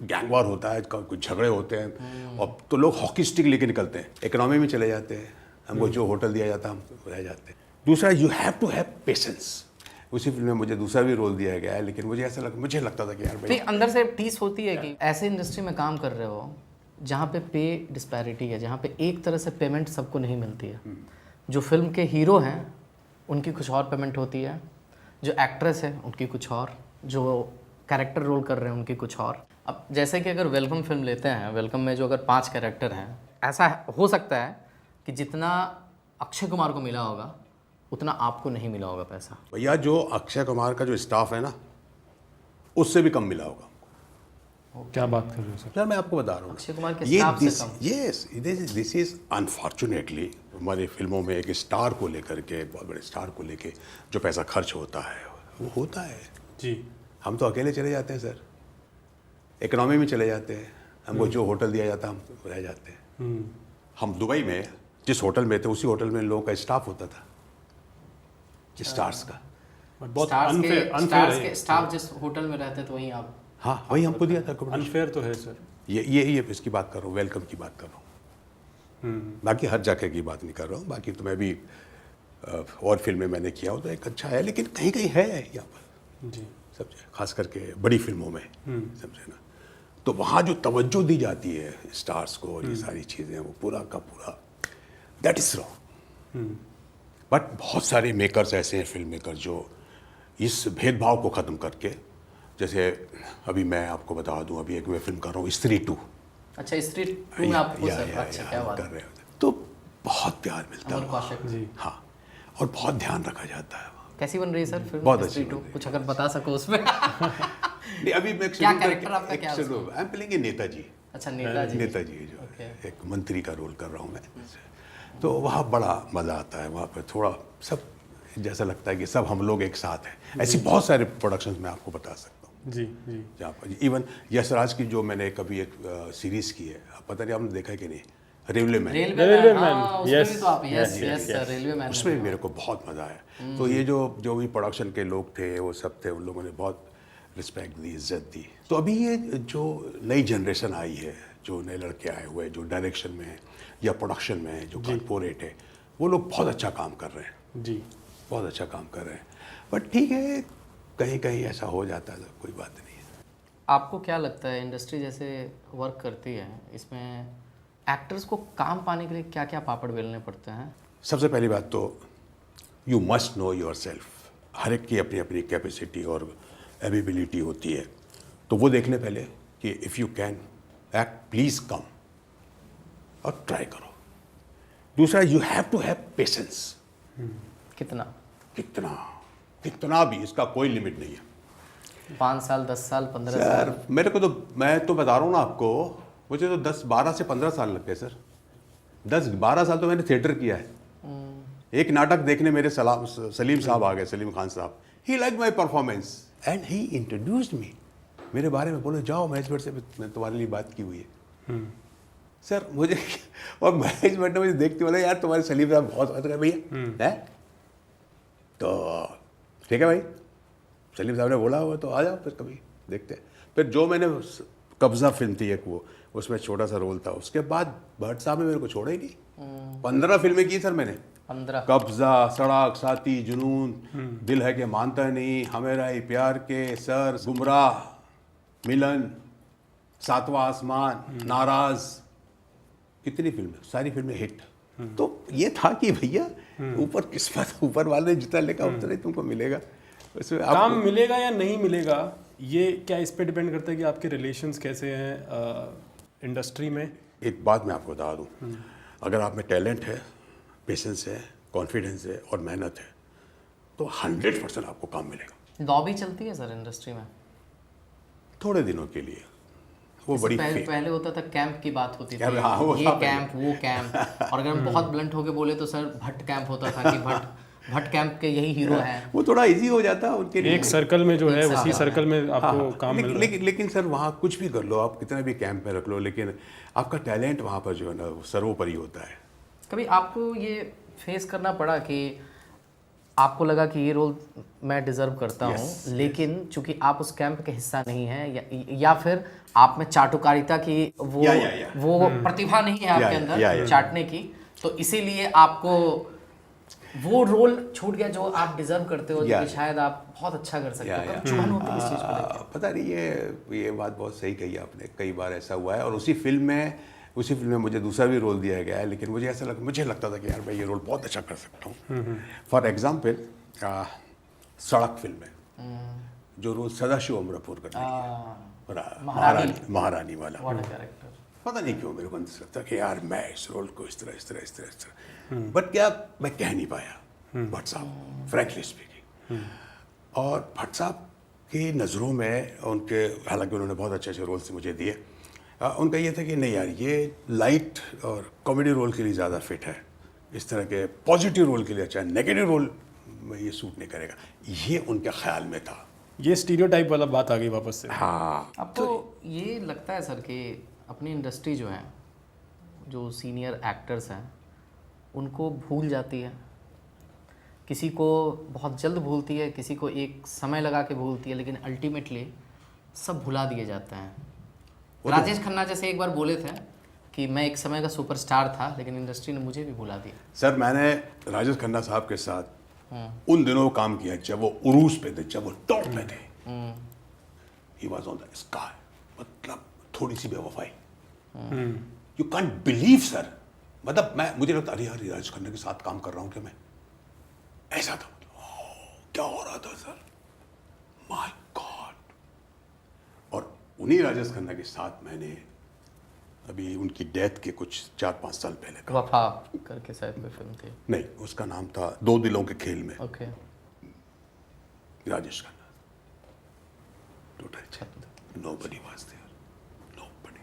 Gang war होता है, कुछ झगड़े होते हैं, और तो लोग हॉकी स्टिक लेके निकलते हैं, इकोनॉमी में चले जाते हैं, हमको जो होटल दिया जाता है हम रह जाते हैं। दूसरा, you have to have patience. उसी फिल्म में मुझे दूसरा भी रोल दिया गया है, लेकिन मुझे लगता था कि यार भाई, अंदर से टीस होती है कि ऐसे इंडस्ट्री में काम कर रहे हो जहाँ पे पे डिस्पैरिटी है, जहाँ पे एक तरह से पेमेंट सबको नहीं मिलती है। जो फिल्म के हीरो हैं उनकी कुछ और पेमेंट होती है, जो एक्ट्रेस है उनकी कुछ और, जो कैरेक्टर रोल कर रहे हैं उनकी कुछ और। अब जैसे कि अगर वेलकम फिल्म लेते हैं, वेलकम में जो अगर 5 कैरेक्टर हैं, ऐसा हो सकता है कि जितना अक्षय कुमार को मिला होगा उतना आपको नहीं मिला होगा पैसा। भैया जो अक्षय कुमार का जो स्टाफ है ना, उससे भी कम मिला होगा। क्या बात कर रहे हो सर? सर मैं आपको बता रहा हूँ, अक्षय कुमार के स्टाफ से कम। यस, दिस इज अनफॉर्चुनेटली हमारी फिल्मों में एक स्टार को लेकर के, बहुत बड़े स्टार को लेके जो पैसा खर्च होता है वो होता है जी। हम तो अकेले चले जाते हैं सर, इकोनॉमी में चले जाते हैं, हमको जो होटल दिया जाता है हम रह जाते हैं। हम दुबई में जिस होटल में थे, उसी होटल में लोगों का स्टाफ होता था, स्टार्स का। बहुत अनफेयर है। स्टाफ जिस होटल में रहते तो वहीं आप, हाँ वही हमको दिया था। अनफेयर तो है सर। ये इसकी बात कर रहा हूँ, वेलकम की बात कर रहा हूँ। बाकी हर जगह की बात नहीं कर रहा हूँ। बाकी तो मैं भी और फिल्में मैंने किया हो तो एक अच्छा है, लेकिन कहीं कहीं है यहाँ पर जी। सब खास करके बड़ी फिल्मों में, समझे ना, तो वहाँ जो तवज्जो दी जाती है स्टार्स को और ये सारी चीज़ें, वो पूरा का पूरा दैट इज रॉन्ग। बट बहुत सारे मेकर्स ऐसे हैं, फिल्म मेकर, जो इस भेदभाव को ख़त्म करके, जैसे अभी मैं आपको बता दूं, अभी एक मैं फिल्म कर रहा हूँ स्त्री 2। अच्छा, स्त्री 2 में आपको सर, अच्छा क्या बात कर रहे होते, तो बहुत प्यार मिलता है वहाँ। जी। हाँ, और बहुत ध्यान रखा जाता है वहाँ। कैसी बन रही है सर फिल्म? बहुत अच्छी स्त्री 2 कुछ अगर बता सको उसमें। नहीं, अभी मैं क्या कैरेक्टर आपका, क्या उसमें? I am playing Netaji. अच्छा, नेताजी। नेताजी जो एक मंत्री का रोल कर रहा हूँ मैं, तो वहाँ बड़ा मज़ा आता है। वहाँ पर थोड़ा सब जैसा लगता है कि सब हम लोग एक साथ हैं। ऐसी बहुत सारे प्रोडक्शंस मैं आपको बता सकता हूँ जी जी। जहाँ पर इवन यशराज की जो मैंने कभी एक सीरीज़ की है, पता नहीं आपने देखा है कि नहीं, railway man. Railway man, yes yes sir, railway man. उसमें मेरे को बहुत मज़ा आया। तो ये जो भी प्रोडक्शन के लोग थे, वो सब थे, उन लोगों ने बहुत रिस्पेक्ट दी, इज्जत दी। तो अभी ये जो नई जनरेशन आई है, जो नए लड़के आए हुए हैं, जो डायरेक्शन में है या प्रोडक्शन में है, जो कॉर्पोरेट है, वो लोग बहुत अच्छा काम कर रहे हैं जी। बहुत अच्छा काम कर रहे हैं। बट ठीक है, कहीं कहीं ऐसा हो जाता है, कोई बात नहीं है। आपको क्या लगता है इंडस्ट्री जैसे वर्क करती है, इसमें एक्टर्स को काम पाने के लिए क्या क्या पापड़ बेलने पड़ते हैं? सबसे पहली बात तो you must know yourself. हर एक की अपनी अपनी कैपेसिटी और एबिलिटी होती है, तो वो देख लें पहले कि if you can act, please come और ट्राई करो। दूसरा, you have to have patience. कितना कितना भी, इसका कोई लिमिट नहीं है। 5 साल, 10 साल, 15 सर साल? मेरे को तो, मैं तो बता रहा हूँ ना आपको, मुझे तो 12 से 15 साल लगते हैं सर। 10-12 साल तो मैंने थिएटर किया है। एक नाटक देखने मेरे सलीम साहब आ गए, सलीम खान साहब। He like my performance and he introduced me, मेरे बारे में बोले, जाओ मैनेजमेंट से मैं तुम्हारे लिए बात की हुई है। सर मुझे और मैनेजमेंट ने मुझे देखते बोला, यार तुम्हारे सलीम साहब बहुत बात कर भैया है, तो ठीक है भाई, सलीम साहब ने बोला हुआ तो आ जाओ फिर कभी देखते हैं। फिर जो मैंने कब्जा फिल्म थी एक, वो उसमें छोटा सा रोल था, उसके बाद भट्ट साहब ने मेरे को छोड़ा ही नहीं। 15 फिल्में की सर मैंने। 15? कब्जा, सड़क, साथी, जुनून, दिल है कि मानता नहीं, हमेरा ही प्यार के, सर, गुमराह, मिलन, सातवां आसमान, नाराज, कितनी फिल्में, सारी फिल्में हिट। तो ये था कि भैया ऊपर किस्मत, ऊपर वाले ने जितना लिखा उतना ही तुमको मिलेगा। उसमें काम मिलेगा या नहीं मिलेगा, ये क्या इस पे डिपेंड करता है कि आपके रिलेशंस कैसे हैं इंडस्ट्री में? एक बात मैं आपको बता दूं, अगर आप में टैलेंट है, पेशेंस है, कॉन्फिडेंस है और मेहनत है, तो 100% आपको काम मिलेगा। लॉबी चलती है सर इंडस्ट्री में? थोड़े दिनों के लिए, वो बड़ी पहले होता था, कैंप की बात होती थी, हाँ, ये कैंप वो कैंप, और अगर हम बहुत ब्लंट होके बोले तो सर भट्ट कैंप होता था कि भट्ट कैंप के यही हीरो हैं। वो थोड़ा इजी हो जाता है उनके लिए। एक सर्कल में जो है, उसी सर्कल में आपको काम मिल रहा है। लेकिन सर वहाँ कुछ भी कर लो आप, कितना भी कैंप में रख लो, लेकिन आपका टैलेंट वहाँ पर जो है ना सर्वोपरि होता है। कभी आपको ये फेस करना पड़ा कि आपको लगा कि ये रोल मैं डिजर्व करता हूँ, लेकिन चूंकि आप उस कैंप के हिस्सा नहीं हैं या फिर आप में चाटुकारिता की वो प्रतिभा नहीं है आपके अंदर चाटने की, तो इसीलिए आपको वो रोल छूट गया जो आप डिजर्व करते हो, जो कि शायद आप बहुत अच्छा कर सकते हो। कब चुभन होती है इस चीज़ को लेकर? पता नहीं, ये बात बहुत सही कही आपने, कई बार ऐसा हुआ है। और उसी फिल्म में मुझे दूसरा भी रोल दिया गया है, लेकिन मुझे लगता था कि यार मैं ये रोल बहुत अच्छा कर सकता हूँ। फॉर एग्जाम्पल सड़क फिल्म में जो रोल सदाशिव अमरापुर कर महारानी वाला, पता नहीं क्यों मेरे को अंदर लगता कि यार मैं इस रोल को इस तरह बट क्या मैं कह नहीं पाया भट्ट साहब, फ्रैंकली स्पीकिंग। और भट्ट साहब की नज़रों में उनके, हालांकि उन्होंने बहुत अच्छे अच्छे रोल्स मुझे दिए, उनका ये था कि नहीं यार ये लाइट और कॉमेडी रोल के लिए ज़्यादा फिट है, इस तरह के पॉजिटिव रोल के लिए अच्छा है, नेगेटिव रोल में ये सूट नहीं करेगा, ये उनके ख्याल में था। ये स्टीरियोटाइप वाला बात आ गई वापस से। हाँ, अब तो ये लगता है सर कि अपनी इंडस्ट्री जो है, जो सीनियर एक्टर्स हैं उनको भूल जाती है, किसी को बहुत जल्द भूलती है, किसी को एक समय लगा के भूलती है, लेकिन अल्टीमेटली सब भुला दिए जाते हैं। राजेश खन्ना जैसे एक बार बोले थे कि मैं एक समय का सुपरस्टार था, लेकिन इंडस्ट्री ने मुझे भी भुला दिया। सर मैंने राजेश खन्ना साहब के साथ उन दिनों काम किया जब वो उरूज पे थे, जब वो टॉप पे थे। He was on the sky, मतलब थोड़ी सी बेवफाई, यू कांट बिलीव सर। मतलब मुझे लगता अरे यार राजेश खन्ना के साथ काम कर रहा हूँ क्या मैं, ऐसा था। क्या हो रहा था सर, माय गॉड। और उन्हीं राजेश खन्ना के साथ मैंने अभी उनकी डेथ के कुछ 4-5 साल पहले वफा करके शायद कोई फिल्म थी, नहीं उसका नाम था दो दिलों के खेल में, okay, Rajesh Khanna, total nobody was there, nobody,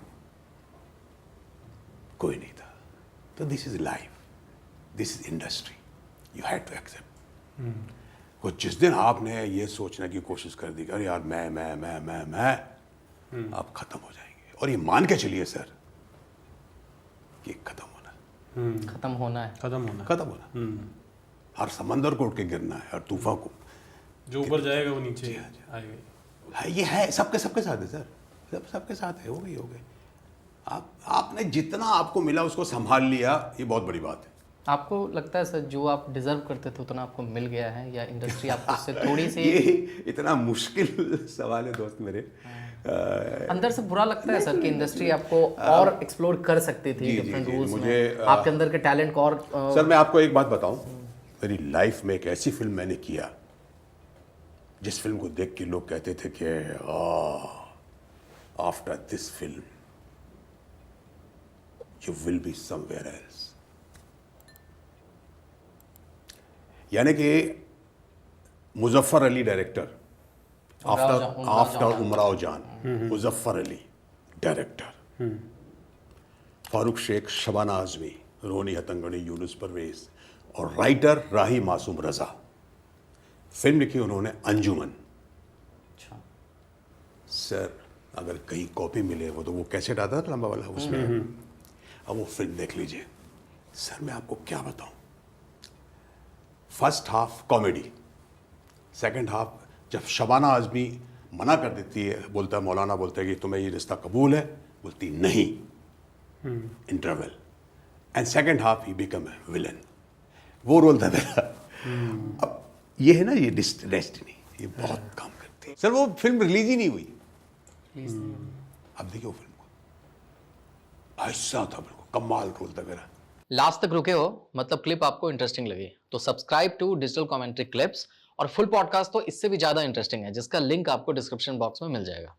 कोई नहीं था। तो this is life, this is industry, you have to accept. वो जिस दिन आपने ये सोचने की कोशिश कर दी कि अरे यार मैं आप खत्म हो जाएंगे। और ये मान के चलिए सर कि खत्म होना है। हर समंदर को उठ के गिरना है, हर तूफान को, जो ऊपर जाएगा वो नीचे आएगा। है, ये है सबके साथ है सर, सबके साथ है। हो गई आपने जितना आपको मिला उसको संभाल लिया, ये बहुत बड़ी बात है। आपको लगता है सर जो आप डिजर्व करते थे उतना आपको मिल गया है, या इंडस्ट्री आपको उससे थोड़ी सी ये इतना मुश्किल सवाल है दोस्त मेरे। अंदर से बुरा लगता है सर कि इंडस्ट्री आपको और एक्सप्लोर कर सकती थी डिफरेंट रूल्स में, आपके अंदर के टैलेंट को और सर मैं आपको एक बात बताऊं, मेरी लाइफ में एक ऐसी फिल्म मैंने किया जिस फिल्म को देख के लोग कहते थे कि after this film you will be somewhere else. यानी कि मुजफ्फर अली डायरेक्टर, आफ्टर उमराव जान, मुजफ्फर अली डायरेक्टर, फारूक शेख, शबाना आजमी, रोनी हतंगड़ी, यूनुस परवेज, और राइटर राही मासूम रजा। फिल्म लिखी उन्होंने अंजुमन। सर अगर कहीं कॉपी मिले, वो तो वो कैसेट आता था लंबा वाला उसमें, अब वो फिल्म देख लीजिए सर, मैं आपको क्या बताऊं। First half comedy, second half जब शबाना आजमी मना कर देती है, बोलता है मौलाना बोलता है कि तुम्हें ये रिश्ता कबूल है, बोलती नहीं, interval, and second half he become a villain. वो रोल था मेरा। अब ये है ना, ये डेस्टिनी, ये बहुत काम करती है सर। वो फिल्म रिलीज ही नहीं हुई। अब देखिए वो फिल्म को, ऐसा था, बिल्कुल कमाल रोल था मेरा। लास्ट तक रुके हो, मतलब क्लिप आपको इंटरेस्टिंग लगी, तो subscribe to digital commentary clips. और फुल पॉडकास्ट तो इससे भी ज्यादा इंटरेस्टिंग है, जिसका लिंक आपको डिस्क्रिप्शन बॉक्स में मिल जाएगा।